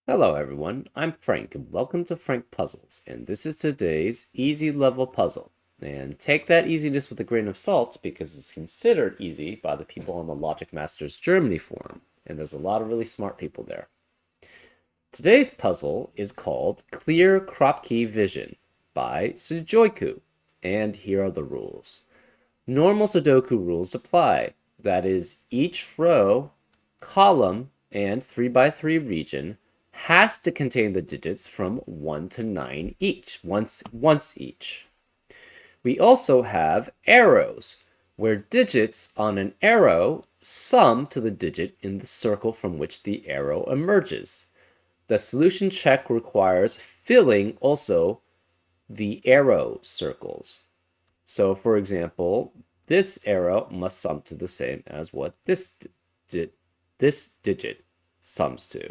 Hello everyone, I'm Frank and welcome to Frank Puzzles, and this is today's easy level puzzle. And take that easiness with a grain of salt because it's considered easy by the people on the Logic Masters Germany forum, and there's a lot of really smart people there. Today's puzzle is called Clear Kropki-Vision by Sudoku, and here are the rules. Normal Sudoku rules apply. That is, each row, column, and 3 by 3 region has to contain the digits from 1 to 9 each, once each. We also have arrows, where digits on an arrow sum to the digit in the circle from which the arrow emerges. The solution check requires filling also the arrow circles. So, for example, this arrow must sum to the same as what this digit sums to.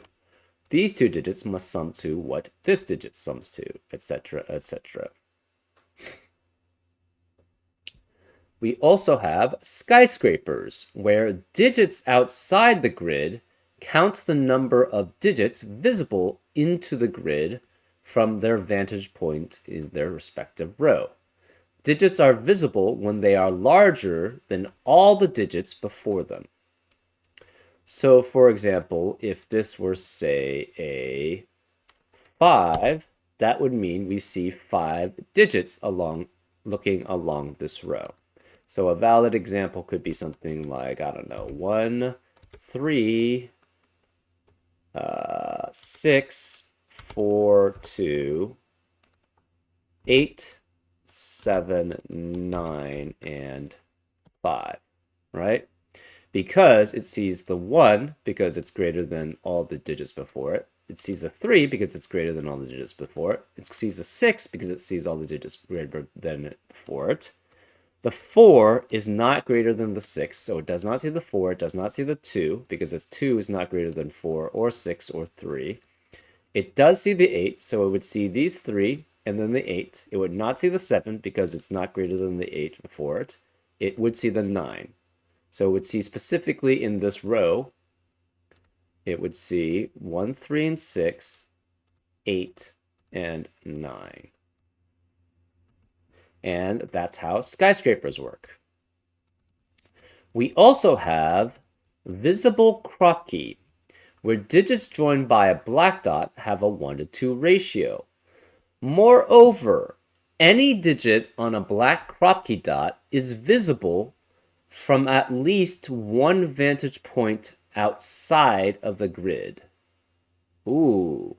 These two digits must sum to what this digit sums to, etc., etc. We also have skyscrapers, where digits outside the grid count the number of digits visible into the grid from their vantage point in their respective row. Digits are visible when they are larger than all the digits before them. So, for example, if this were, say, a 5, that would mean we see 5 digits looking along this row. So a valid example could be something like, I don't know, 1, 3, 6, 4, 2, 8, 7, 9, and 5, right? Because it sees the 1 because it's greater than all the digits before it. It sees a 3 because it's greater than all the digits before it. It sees a 6 because it sees all the digits greater than it before it. The 4 is not greater than the 6, so it does not see the 4. It does not see the 2 because its 2 is not greater than 4 or 6 or 3. It does see the 8, so it would see these 3 and then the 8. It would not see the 7 because it's not greater than the 8 before it. It would see the 9. So it would see specifically in this row, it would see 1, 3, and 6, 8, and 9. And that's how skyscrapers work. We also have visible Kropki, where digits joined by a black dot have a 1 to 2 ratio. Moreover, any digit on a black Kropki dot is visible from at least one vantage point outside of the grid. Ooh.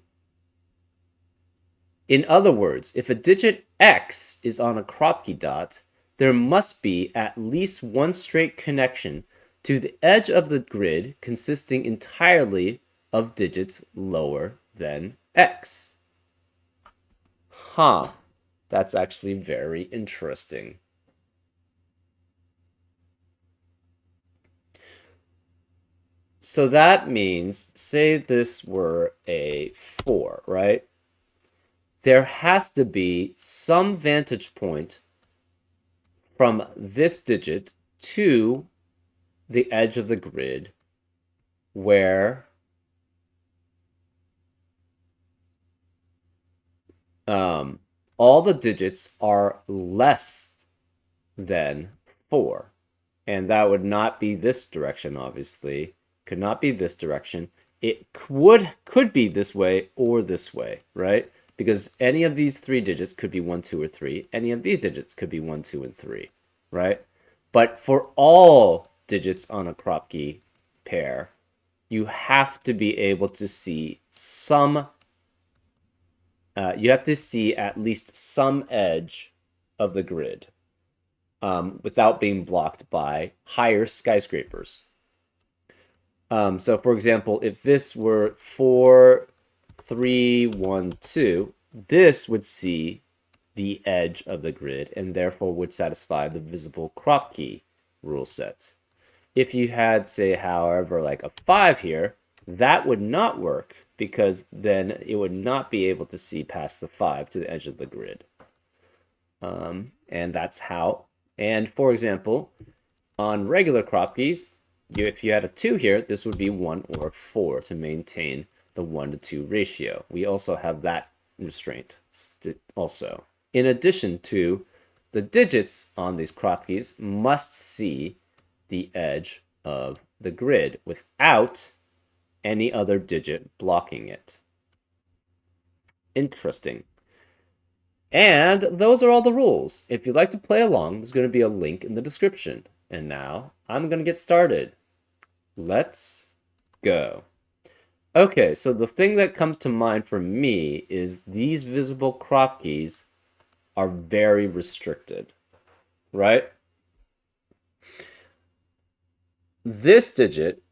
In other words, if a digit X is on a Kropki dot, there must be at least one straight connection to the edge of the grid consisting entirely of digits lower than X. Huh. That's actually very interesting. So that means, say this were a 4, right? There has to be some vantage point from this digit to the edge of the grid where all the digits are less than 4. And that would not be this direction, obviously. Could not be this direction. It could be this way or this way, right? Because any of these 3 digits could be 1, 2, or 3. Any of these digits could be 1, 2, and 3, right? But for all digits on a Kropki pair, you have to be able to see some. You have to see at least some edge of the grid without being blocked by higher skyscrapers. So, for example, if this were 4, 3, 1, 2, this would see the edge of the grid and therefore would satisfy the visible Kropki rule set. If you had, say, however, like a 5 here, that would not work because then it would not be able to see past the 5 to the edge of the grid. And that's how. And for example, on regular Kropkis, if you had a 2 here, this would be 1 or 4 to maintain the 1 to 2 ratio. We also have that restraint also. In addition to the digits on these Kropkis must see the edge of the grid without any other digit blocking it. Interesting. And those are all the rules. If you'd like to play along, there's going to be a link in the description. And now I'm going to get started. Let's go. Okay, so the thing that comes to mind for me is these visible Kropkis are very restricted, right? This digit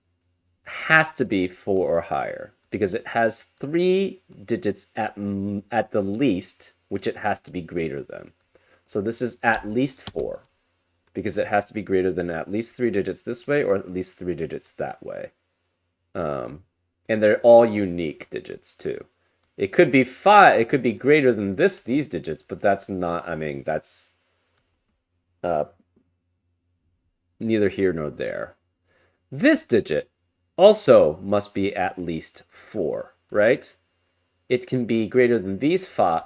has to be 4 or higher because it has 3 digits at the least, which it has to be greater than. So this is at least 4 because it has to be greater than at least 3 digits this way or at least 3 digits that way. And they're all unique digits too. It could be 5, it could be greater than these digits, but that's not, I mean, that's neither here nor there. This digit also must be at least 4, right? It can be greater than these 4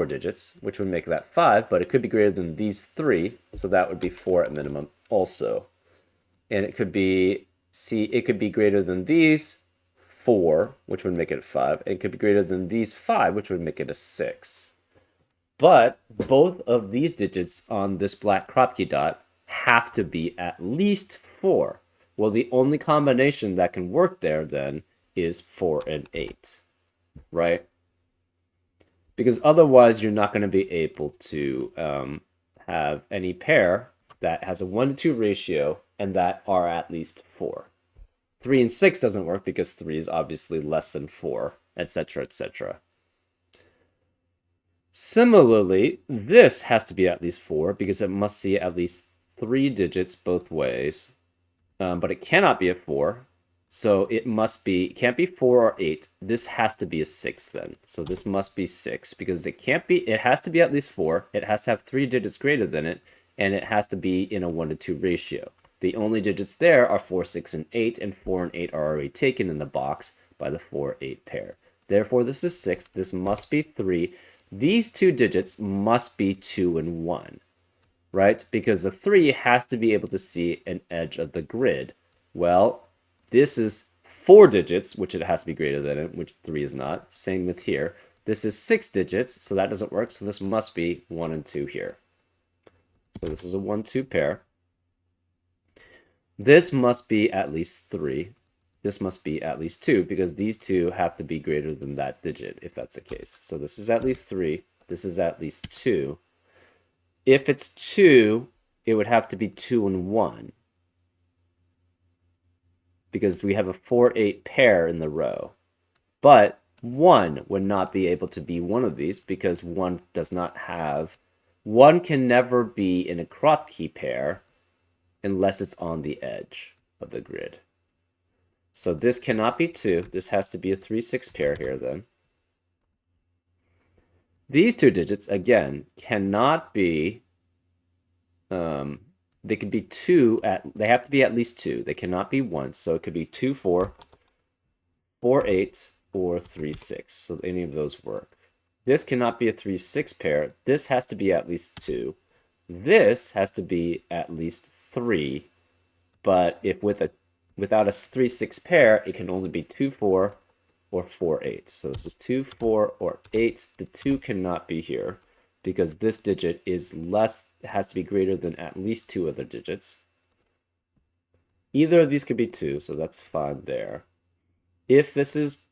digits, which would make that 5, but it could be greater than these 3, so that would be 4 at minimum also. And it could be, it could be greater than these 4, which would make it a 5. It could be greater than these 5, which would make it a 6. But both of these digits on this black Kropki dot have to be at least 4. Well, the only combination that can work there then is 4 and 8, right? Because otherwise you're not going to be able to have any pair that has a 1 to 2 ratio and that are at least 4. 3 and 6 doesn't work because 3 is obviously less than 4, etc., etc. Similarly, this has to be at least 4 because it must see at least 3 digits both ways. But it cannot be a 4, so it can't be 4 or 8. This has to be a 6 then. So this must be 6 because it has to be at least 4. It has to have 3 digits greater than it, and it has to be in a 1 to 2 ratio. The only digits there are 4, 6, and 8, and 4 and 8 are already taken in the box by the 4, 8 pair. Therefore, this is 6. This must be 3. These two digits must be 2 and 1. Right? Because the 3 has to be able to see an edge of the grid. Well, this is 4 digits, which it has to be greater than it, which 3 is not. Same with here. This is 6 digits, so that doesn't work, so this must be 1 and 2 here. So this is a 1-2 pair. This must be at least 3. This must be at least 2, because these two have to be greater than that digit, if that's the case. So this is at least 3. This is at least 2. If it's 2, it would have to be 2 and 1. Because we have a 4-8 pair in the row. But 1 would not be able to be one of these because 1 does not have... 1 can never be in a Kropki pair unless it's on the edge of the grid. So this cannot be 2. This has to be a 3-6 pair here then. These two digits, again, cannot be, they could be 2, they have to be at least 2. They cannot be 1, so it could be 2, 4, 4, 8, or 3, 6. So any of those work. This cannot be a 3-6 pair. This has to be at least 2. This has to be at least 3. But if without a 3-6 pair, it can only be 2, 4, or 4, 8. So this is 2, 4, or 8. The 2 cannot be here because this digit is has to be greater than at least 2 other digits. Either of these could be 2, so that's fine there. If this is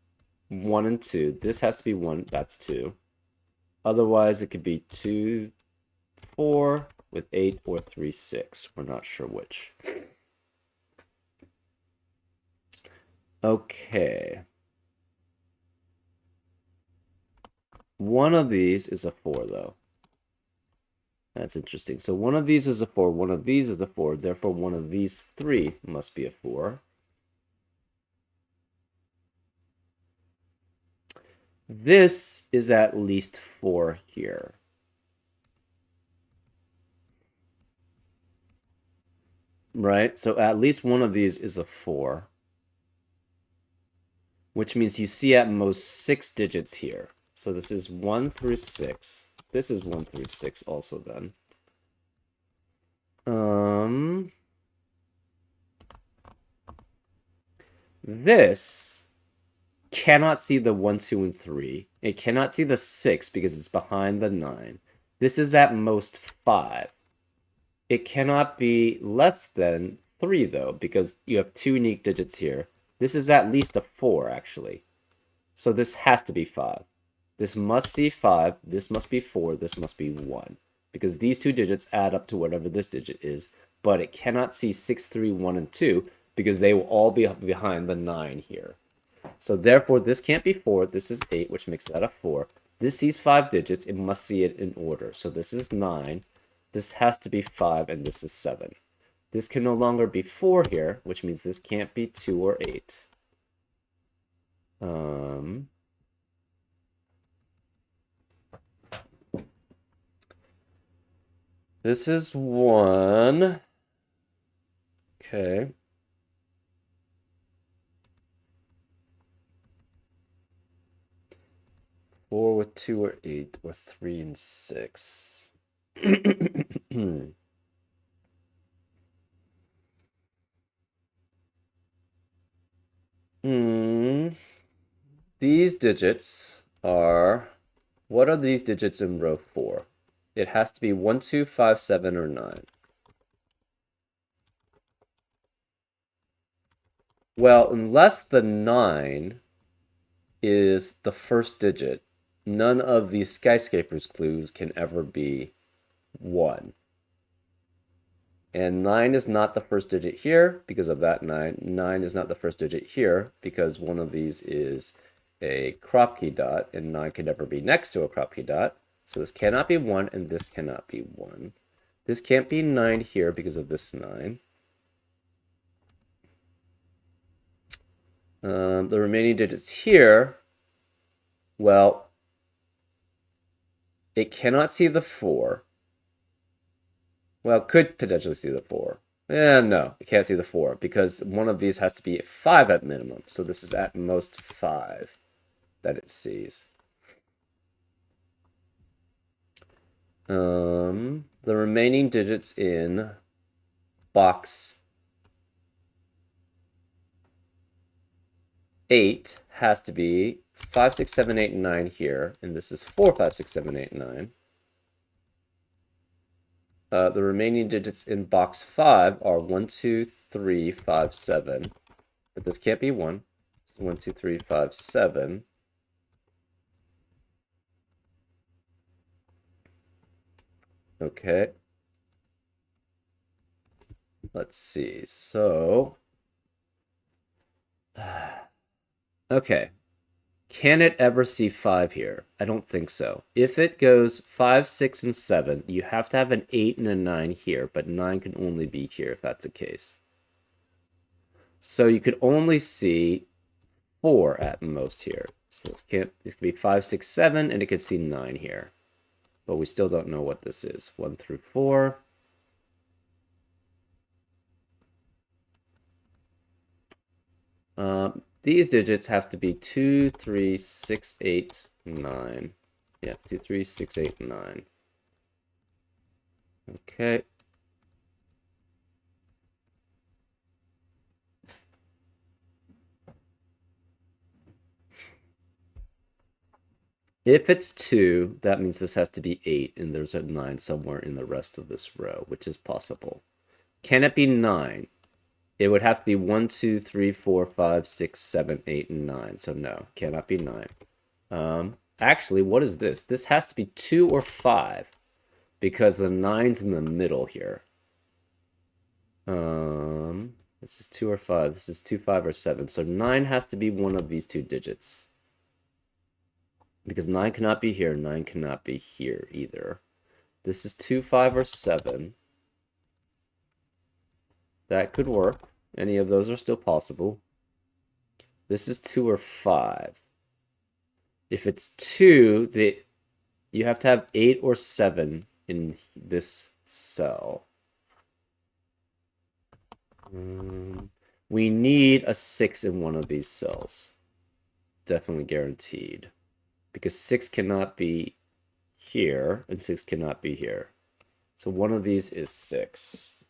1 and 2, this has to be 1, that's 2. Otherwise, it could be 2, 4 with 8 or 3, 6. We're not sure which. Okay. One of these is a 4, though. That's interesting. So one of these is a 4, one of these is a 4, therefore one of these 3 must be a 4. This is at least 4 here. Right? So at least one of these is a 4. which means you see at most 6 digits here. So this is 1 through 6. This is 1 through 6 also then. This cannot see the 1, 2, and 3. It cannot see the 6 because it's behind the 9. This is at most 5. It cannot be less than 3, though, because you have 2 unique digits here. This is at least a 4, actually. So this has to be 5. This must see 5, this must be 4, this must be 1. Because these 2 digits add up to whatever this digit is, but it cannot see 6, 3, 1, and 2, because they will all be behind the 9 here. So therefore, this can't be 4, this is 8, which makes that a 4. This sees 5 digits, it must see it in order. So this is 9, this has to be 5, and this is 7. This can no longer be 4 here, which means this can't be 2 or 8. This is 1. Okay. Four with 2 or 8, or 3 and 6. These digits are... What are these digits in row 4? It has to be 1, 2, 5, 7, or 9. Well, unless the 9 is the first digit, none of these skyscrapers clues can ever be 1. And 9 is not the first digit here because of that 9. 9 is not the first digit here because one of these is a Kropki dot, and 9 can never be next to a Kropki dot. So this cannot be 1, and this cannot be 1. This can't be 9 here because of this 9. The remaining digits here, well, it cannot see the 4. Well, it could potentially see the 4. No, it can't see the 4 because one of these has to be 5 at minimum. So this is at most 5 that it sees. The remaining digits in box 8 has to be 5, 6, 7, 8, and 9 here, and this is 4, 5, 6, 7, 8, 9. The remaining digits in box 5 are 1, 2, 3, 5, 7. But this can't be 1. It's 1, 2, 3, 5, 7. Okay. Let's see. So... Okay. Can it ever see 5 here? I don't think so. If it goes 5, 6, and 7, you have to have an 8 and a 9 here, but 9 can only be here if that's the case. So you could only see 4 at most here. So this could be 5, 6, 7, and it could see 9 here. But we still don't know what this is. 1 through 4. These digits have to be 2, 3, 6, 8, 9. Yeah, 2, 3, 6, 8, 9. Okay. If it's 2, that means this has to be 8, and there's a 9 somewhere in the rest of this row, which is possible. Can it be 9? It would have to be 1, 2, 3, 4, 5, 6, 7, 8, and 9. So no, cannot be 9. Actually, what is this? This has to be 2 or 5, because the 9's in the middle here. This is 2 or 5. This is 2, 5, or 7. So 9 has to be one of these 2 digits. Because 9 cannot be here, 9 cannot be here either. This is 2, 5, or 7. That could work. Any of those are still possible. This is 2 or 5. If it's 2, you have to have 8 or 7 in this cell. We need a 6 in one of these cells. definitely guaranteed. Because 6 cannot be here, and 6 cannot be here. So one of these is 6.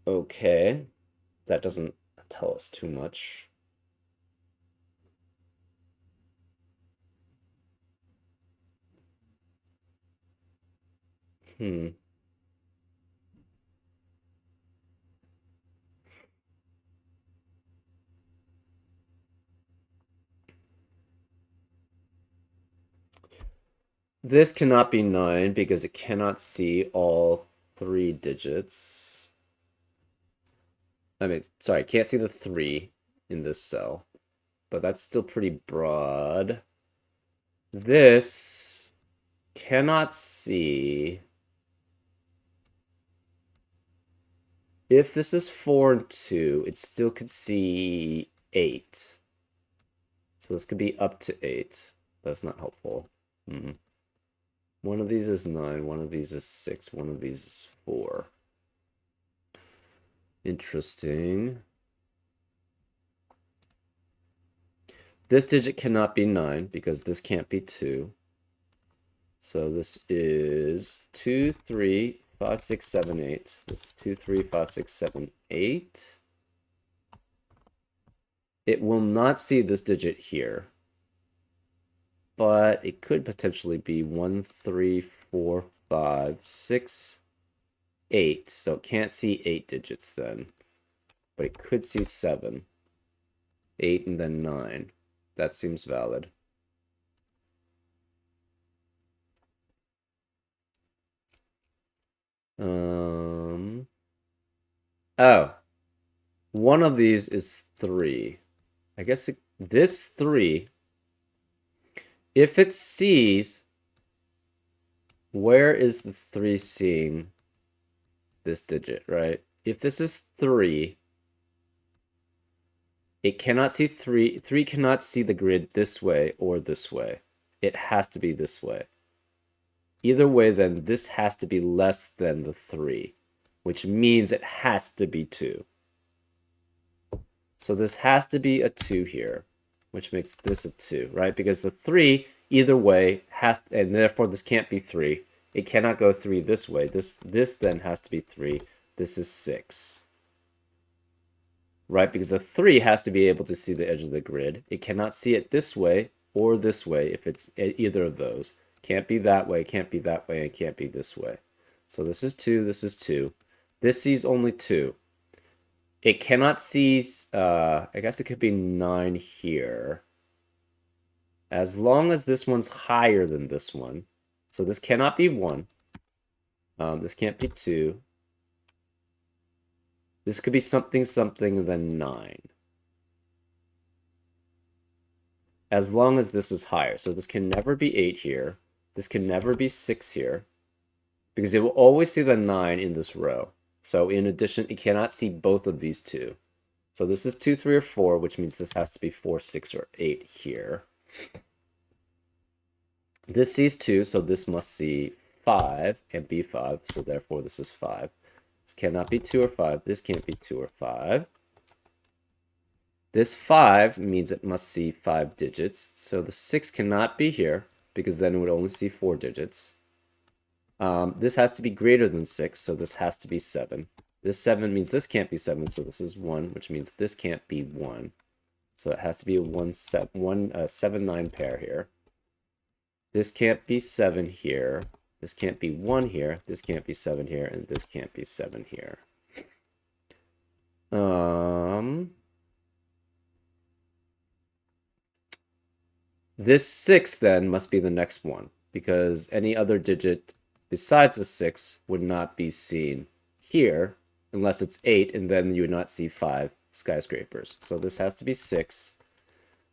Okay. That doesn't tell us too much. This cannot be 9 because it cannot see all 3 digits. I mean, sorry, can't see the 3 in this cell. But that's still pretty broad. This cannot see. If this is 4 and 2, it still could see 8. So this could be up to 8. That's not helpful. One of these is 9, one of these is 6, one of these is 4. Interesting. This digit cannot be 9 because this can't be 2. So this is 2, 3, 5, 6, 7, 8. This is 2, 3, 5, 6, 7, 8. It will not see this digit here. But it could potentially be 1, 3, 4, 5, 6, 8. So it can't see 8 digits then. But it could see 7. 8 and then 9. That seems valid. Oh. One of these is 3. I guess this 3, if it sees, where is the 3 seeing this digit, right? If this is 3, it cannot see 3. 3 cannot see the grid this way or this way. It has to be this way. Either way, then this has to be less than the 3, which means it has to be 2. So this has to be a 2 here, which makes this a 2, right? Because the 3, either way, has, and therefore this can't be 3. It cannot go 3 this way. This then has to be 3. This is 6. Right? Because the 3 has to be able to see the edge of the grid. It cannot see it this way or this way if it's either of those. Can't be that way, can't be that way, and can't be this way. So this is 2, this is 2. This sees only 2. It cannot see, I guess it could be 9 here. As long as this one's higher than this one. So this cannot be 1. This can't be 2. This could be something, something, then 9. As long as this is higher. So this can never be 8 here. This can never be 6 here. Because it will always see the 9 in this row. So in addition, it cannot see both of these two. So this is 2, 3, or 4, which means this has to be 4, 6, or 8 here. This sees 2, so this must see 5 and be 5. So therefore, this is 5. This cannot be 2 or 5. This can't be 2 or 5. This 5 means it must see 5 digits. So the 6 cannot be here, because then it would only see 4 digits. This has to be greater than 6, so this has to be 7. This 7 means this can't be 7, so this is 1, which means this can't be 1. So it has to be a 7, 9 pair here. This can't be 7 here. This can't be 1 here. This can't be 7 here, and this can't be 7 here. This 6 then must be the next one, because any other digit besides the 6 would not be seen here unless it's 8, and then you would not see 5 skyscrapers. So this has to be 6.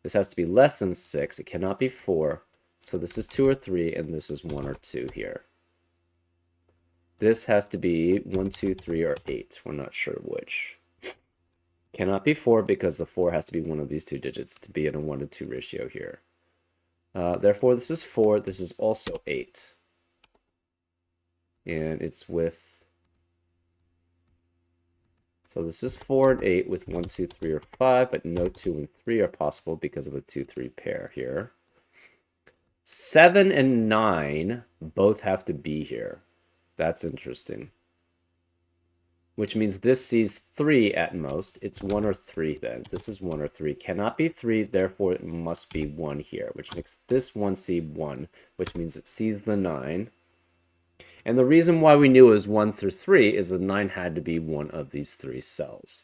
This has to be less than 6. It cannot be 4. So this is 2 or 3, and this is 1 or 2 here. This has to be 1, 2, 3, or 8. We're not sure which. Cannot be 4 because the 4 has to be one of these two digits to be in a 1 to 2 ratio here. Therefore, this is 4. This is also 8. And it's with So this is 4 and 8 with 1, 2, 3, or 5, but no 2 and 3 are possible because of a 2, 3 pair here. 7 and 9 both have to be here. That's interesting. Which means this sees 3 at most. It's 1 or 3 then. This is 1 or 3. Cannot be 3, therefore it must be 1 here, which makes this one see 1, which means it sees the 9. And the reason why we knew it was 1 through 3 is the 9 had to be one of these 3 cells.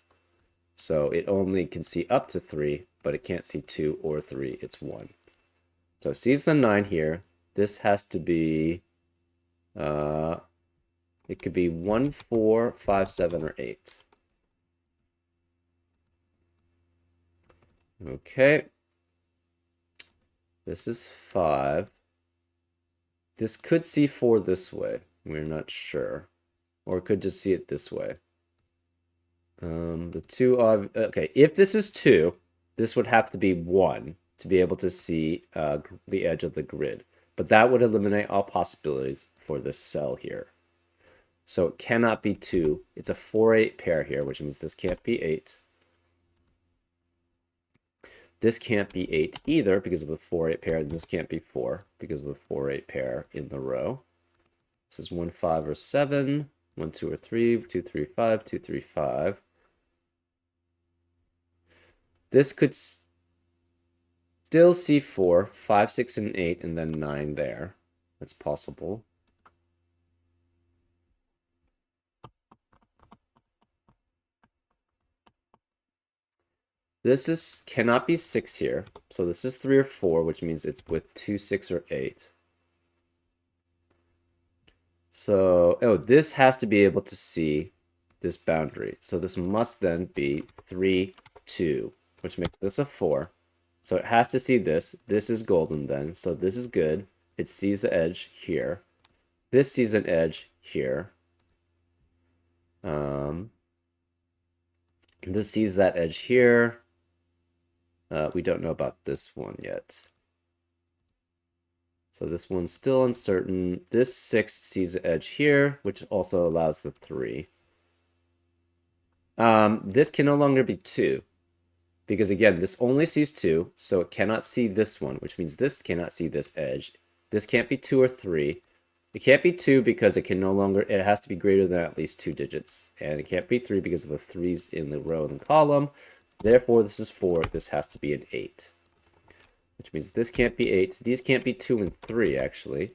So it only can see up to 3, but it can't see 2 or 3. It's 1. So it sees the 9 here. This has to be, it could be 1, 4, 5, 7, or 8. Okay. This is 5. This could see 4 this way. We're not sure. Or it could just see it this way. The 2 of... Okay, if this is 2, this would have to be 1 to be able to see the edge of the grid. But that would eliminate all possibilities for this cell here. So it cannot be 2. It's a 4-8 pair here, which means this can't be 8. This can't be 8 either because of the 4-8 pair. And this can't be 4 because of the 4-8 pair in the row. This is 1, 5, or 7. 1, 2, or 3. 2, 3, 5. 2, 3, 5. This could still see 4, 5, 6, and 8, and then 9 there. That's possible. This cannot be 6 here. So this is 3 or 4, which means it's with 2, 6, or 8. So, oh, this has to be able to see this boundary. So this must then be 3, 2, which makes this a 4. So it has to see this. This is golden then. So this is good. It sees the edge here. This sees an edge here. This sees that edge here. We don't know about this one yet. So this one's still uncertain. This 6 sees the edge here, which also allows the 3. This can no longer be 2. Because again, this only sees 2, so it cannot see this one, which means this cannot see this edge. This can't be 2 or 3. It can't be 2 because it can no longer, it has to be greater than at least 2 digits. And it can't be 3 because of the 3's in the row and the column. Therefore, this is 4. This has to be an 8. Which means this can't be 8. These can't be 2 and 3, actually.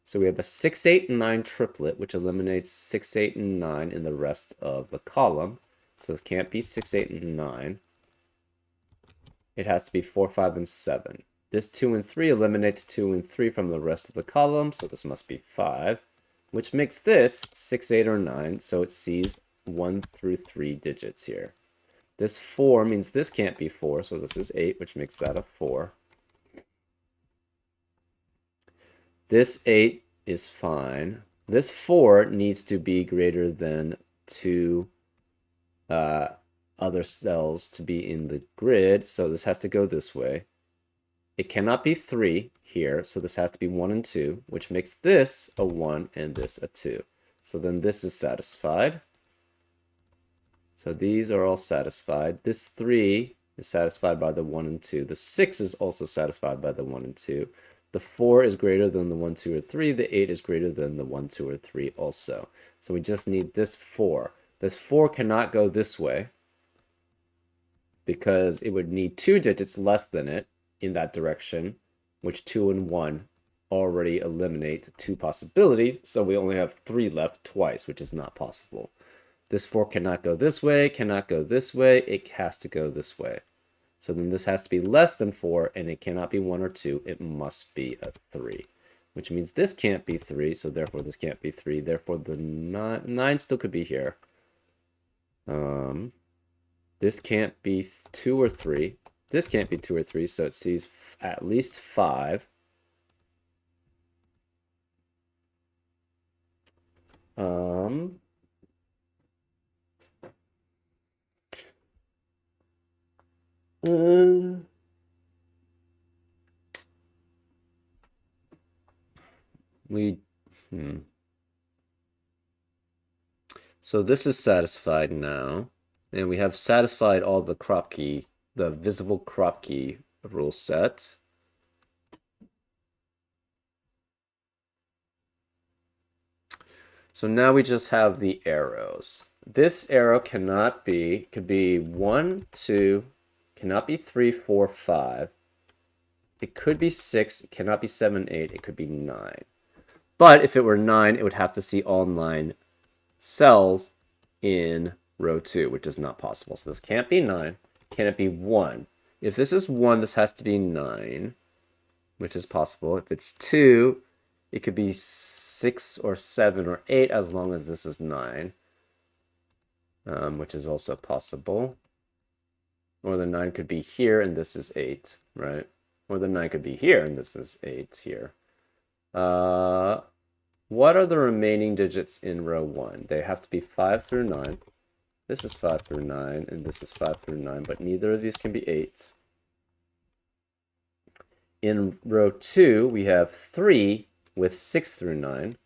So we have a 6, 8, and 9 triplet, which eliminates 6, 8, and 9 in the rest of the column. So this can't be 6, 8, and 9. It has to be 4, 5, and 7. This 2 and 3 eliminates 2 and 3 from the rest of the column, so this must be 5, which makes this 6, 8, or 9, so it sees 1 through 3 digits here. This 4 means this can't be 4, so this is 8, which makes that a 4. This 8 is fine. This 4 needs to be greater than 2 other cells to be in the grid, so this has to go this way. It cannot be 3 here, so this has to be 1 and 2, which makes this a 1 and this a 2. So then this is satisfied. So these are all satisfied. This 3 is satisfied by the 1 and 2. The 6 is also satisfied by the 1 and 2. The 4 is greater than the 1, 2, or 3. The 8 is greater than the 1, 2, or 3 also. So we just need this 4. This 4 cannot go this way because it would need 2 digits less than it in that direction, which 2 and 1 already eliminate 2 possibilities, so we only have 3 left twice, which is not possible. This 4 cannot go this way, cannot go this way, it has to go this way. So then this has to be less than 4, and it cannot be 1 or 2, it must be a 3. Which means this can't be 3, so therefore this can't be 3, therefore the 9 still could be here. This can't be 2 or 3. This can't be 2 or 3, so it sees at least 5. So this is satisfied now. And we have satisfied all the Kropki, the visible Kropki rule set. So now we just have the arrows. This arrow cannot be, could be 1, 2, cannot be 3, 4, 5. It could be 6, it cannot be 7, 8, it could be 9. But if it were 9, it would have to see all 9 cells in row 2, which is not possible. So this can't be 9. Can it be 1? If this is 1, this has to be 9, which is possible. If it's 2, it could be 6 or 7 or 8 as long as this is 9, which is also possible. Or the 9 could be here and this is 8, right? Or the 9 could be here and this is 8 here. What are the remaining digits in row 1? They have to be 5 through 9. This is 5 through 9, and this is 5 through 9, but neither of these can be 8. In row 2, we have 3 with 6 through 9.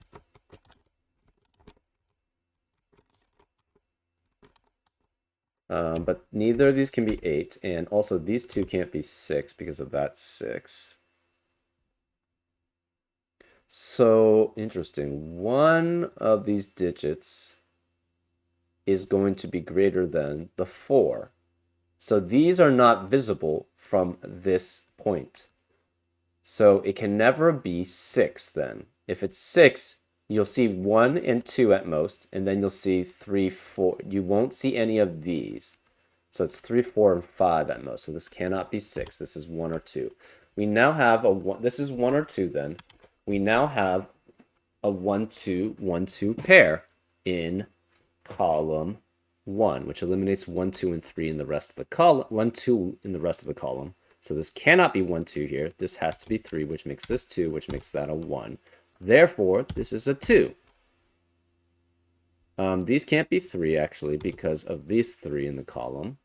But neither of these can be 8, and also these two can't be 6 because of that 6. So, interesting. One of these digits is going to be greater than the 4. So these are not visible from this point. So it can never be 6 then. If it's 6, you'll see 1 and 2 at most, and then you'll see 3, 4. You won't see any of these. So it's 3, 4, and 5 at most. So this cannot be 6. This is 1 or 2. We now have a 1. This is 1 or 2 then. We now have a 1, 2, 1, 2 pair in column 1, which eliminates 1, 2, and 3 in the rest of the column. 1, 2 in the rest of the column. So this cannot be 1, 2 here. This has to be 3, which makes this 2, which makes that a 1. Therefore, this is a 2. These can't be 3, actually, because of these 3 in the column.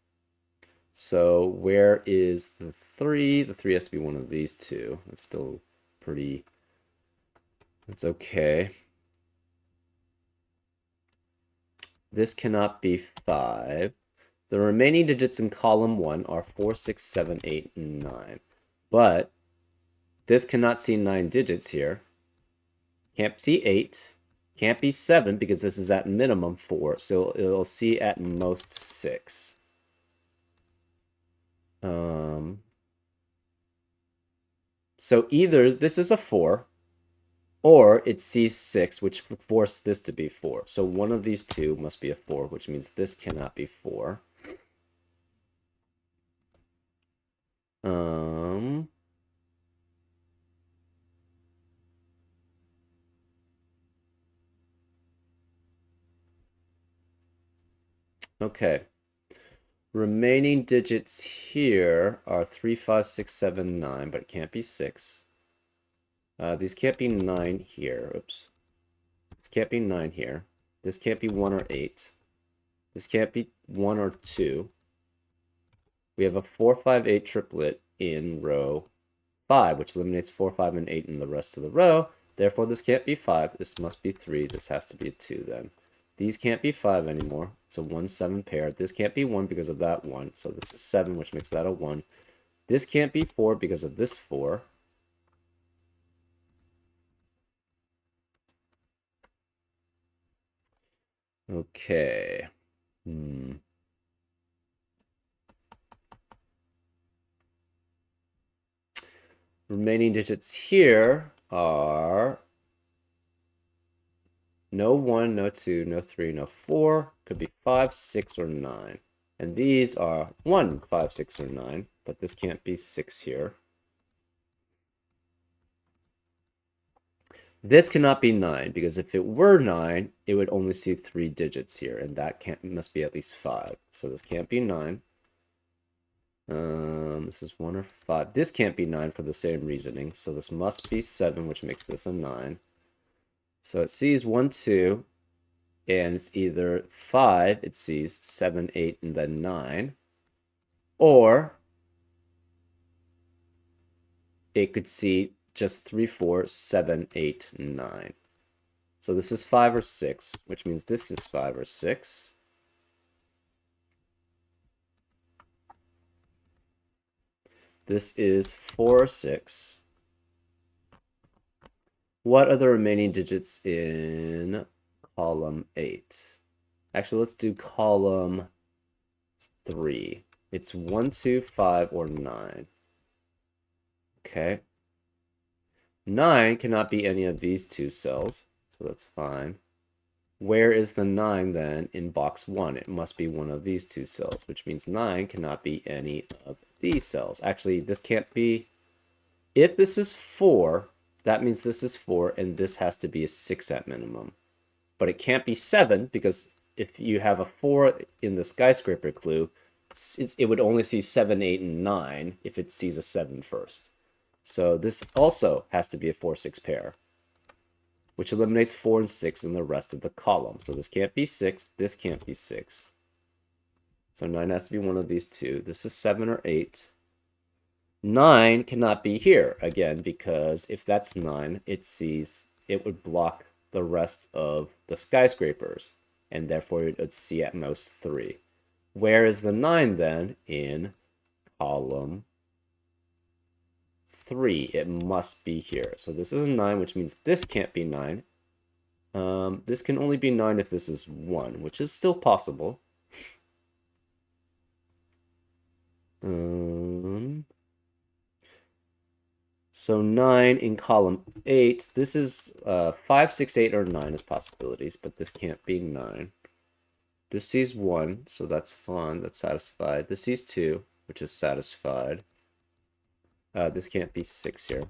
So where is the 3? The 3 has to be one of these two. That's still pretty... It's okay. This cannot be 5. The remaining digits in column 1 are 4, 6, 7, 8, and 9. But this cannot see 9 digits here. Can't see 8. Can't be 7 because this is at minimum 4. So it'll see at most 6. So either this is a 4, or it sees 6, which forced this to be 4. So one of these two must be a 4, which means this cannot be 4. Okay. Remaining digits here are 3, 5, 6, 7, 9, but it can't be 6. These can't be 9 here. Oops. This can't be 9 here. This can't be 1 or 8. This can't be 1 or 2. We have a 4, 5, 8 triplet in row 5, which eliminates 4, 5, and 8 in the rest of the row. Therefore, this can't be 5. This must be 3. This has to be a 2 then. These can't be 5 anymore. It's a 1, 7 pair. This can't be 1 because of that 1. So this is 7, which makes that a 1. This can't be 4 because of this 4. Okay. Remaining digits here are no 1, no 2, no 3, no 4. Could be 5, 6, or 9. And these are 1, 5, 6, or 9. But this can't be 6 here. This cannot be 9, because if it were 9, it would only see 3 digits here. And that must be at least 5. So this can't be 9. This is 1 or 5. This can't be 9 for the same reasoning. So this must be 7, which makes this a 9. So it sees 1, 2, and it's either 5, it sees 7, 8, and then 9, or it could see just 3, 4, 7, 8, 9. So this is 5 or 6, which means this is 5 or 6. This is 4 or 6. What are the remaining digits in column 8? Actually, let's do column 3. It's 1, 2, 5, or 9. Okay. 9 cannot be any of these two cells, so that's fine. Where is the 9 then in box 1? It must be one of these two cells, which means 9 cannot be any of these cells. Actually, this can't be... If this is 4, that means this is 4, and this has to be a 6 at minimum. But it can't be 7, because if you have a 4 in the skyscraper clue, it would only see 7, 8, and 9 if it sees a 7 first. So this also has to be a 4, 6 pair, which eliminates 4 and 6 in the rest of the column. So this can't be 6, this can't be 6. So 9 has to be one of these two. This is 7 or 8. 9 cannot be here, again, because if that's 9, it would block the rest of the skyscrapers, and therefore it would see at most 3. Where is the 9 then in column 3? It must be here. So this is a 9, which means this can't be 9. This can only be 9 if this is 1, which is still possible. So 9 in column 8. This is 5, 6, 8, or 9 as possibilities, but this can't be 9. This sees 1, so that's fun. That's satisfied. This sees 2, which is satisfied. This can't be 6 here.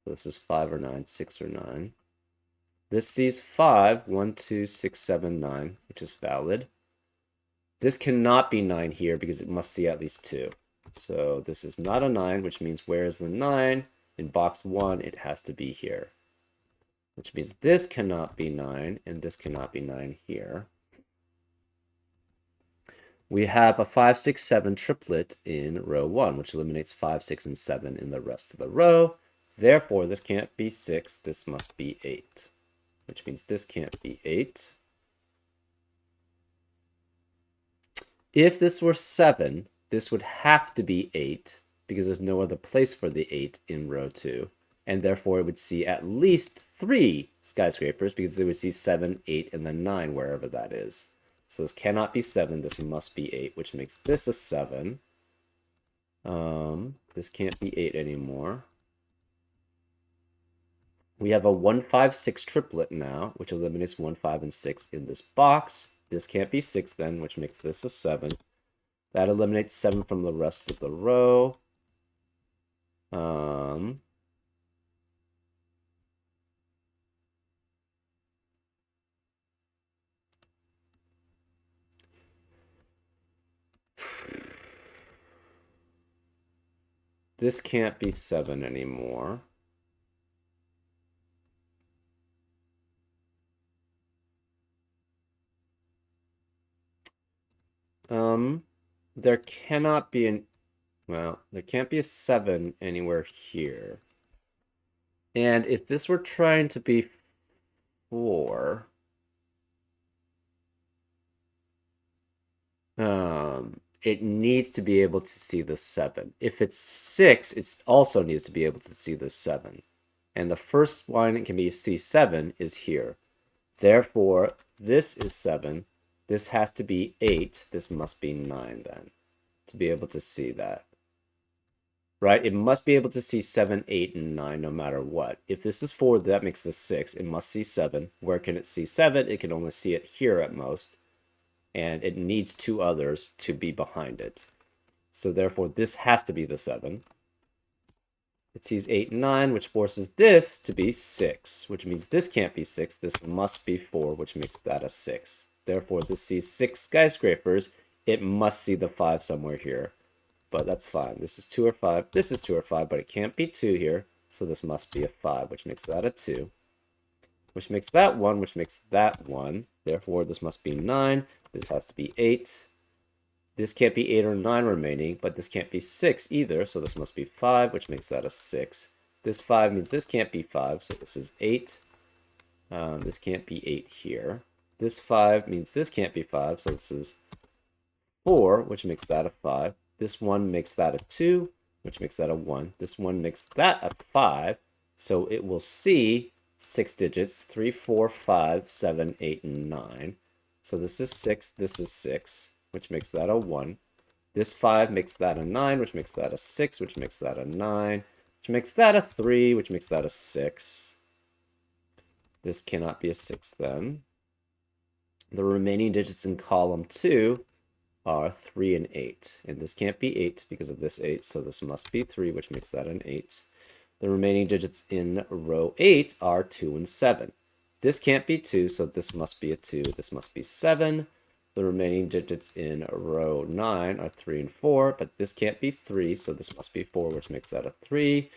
So this is 5 or 9, 6 or 9. This sees 5, 1, 2, 6, 7, 9, which is valid. This cannot be 9 here because it must see at least 2. So this is not a 9, which means where is the 9? In box 1, it has to be here. Which means this cannot be 9, and this cannot be 9 here. We have a 5, 6, 7 triplet in row 1, which eliminates 5, 6, and 7 in the rest of the row. Therefore, this can't be 6, this must be 8. Which means this can't be 8. If this were 7, this would have to be 8, because there's no other place for the 8 in row 2. And therefore, it would see at least 3 skyscrapers, because they would see 7, 8, and then 9, wherever that is. So this cannot be 7, this must be 8, which makes this a 7. This can't be 8 anymore. We have a 1, 5, 6 triplet now, which eliminates 1, 5, and 6 in this box. This can't be 6 then, which makes this a 7. That eliminates 7 from the rest of the row. This can't be 7 anymore. There cannot be there can't be a 7 anywhere here. And if this were trying to be 4, it needs to be able to see the 7. If it's 6, it also needs to be able to see the 7. And the first one it can be C7 is here. Therefore, this is 7. This has to be 8. This must be 9 then, to be able to see that. Right? It must be able to see 7, 8, and 9 no matter what. If this is 4, that makes this 6. It must see 7. Where can it see 7? It can only see it here at most. And it needs 2 others to be behind it. So therefore, this has to be the 7. It sees 8 and 9, which forces this to be 6, which means this can't be 6. This must be 4, which makes that a 6. Therefore, this sees 6 skyscrapers. It must see the 5 somewhere here. But that's fine. This is 2 or 5. This is 2 or 5, but it can't be 2 here. So this must be a 5, which makes that a 2. Which makes that 1, which makes that 1. Therefore, this must be 9. This has to be 8. This can't be 8 or 9 remaining, but this can't be 6 either. So this must be 5, which makes that a 6. This 5 means this can't be 5, so this is 8. This can't be 8 here. This 5 means this can't be 5, so this is 4, which makes that a 5. This 1 makes that a 2, which makes that a 1. This one makes that a 5. So it will see 6 digits, 3, 4, 5, 7, 8, and 9. So this is 6, this is 6, which makes that a 1. This 5 makes that a 9, which makes that a 6, which makes that a 9, which makes that a 3, which makes that a 6. This cannot be a 6 then. The remaining digits in column 2 are 3 and 8. And this can't be 8 because of this 8, so this must be 3, which makes that an 8. The remaining digits in row 8 are 2 and 7. This can't be 2, so this must be a 2. This must be 7. The remaining digits in row 9 are 3 and 4, but this can't be 3, so this must be 4, which makes that a 3.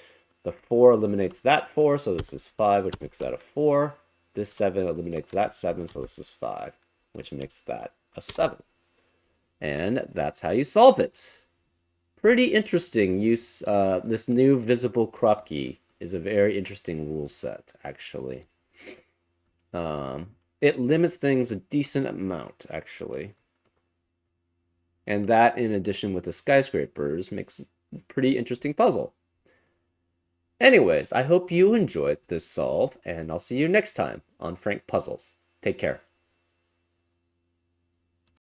The 4 eliminates that 4, so this is 5, which makes that a 4. This 7 eliminates that 7, so this is 5, which makes that a 7. And that's how you solve it. Pretty interesting use. This new visible Kropki is a very interesting rule set, actually. It limits things a decent amount, actually. And that, in addition with the skyscrapers, makes a pretty interesting puzzle. Anyways, I hope you enjoyed this solve, and I'll see you next time on Frank Puzzles. Take care.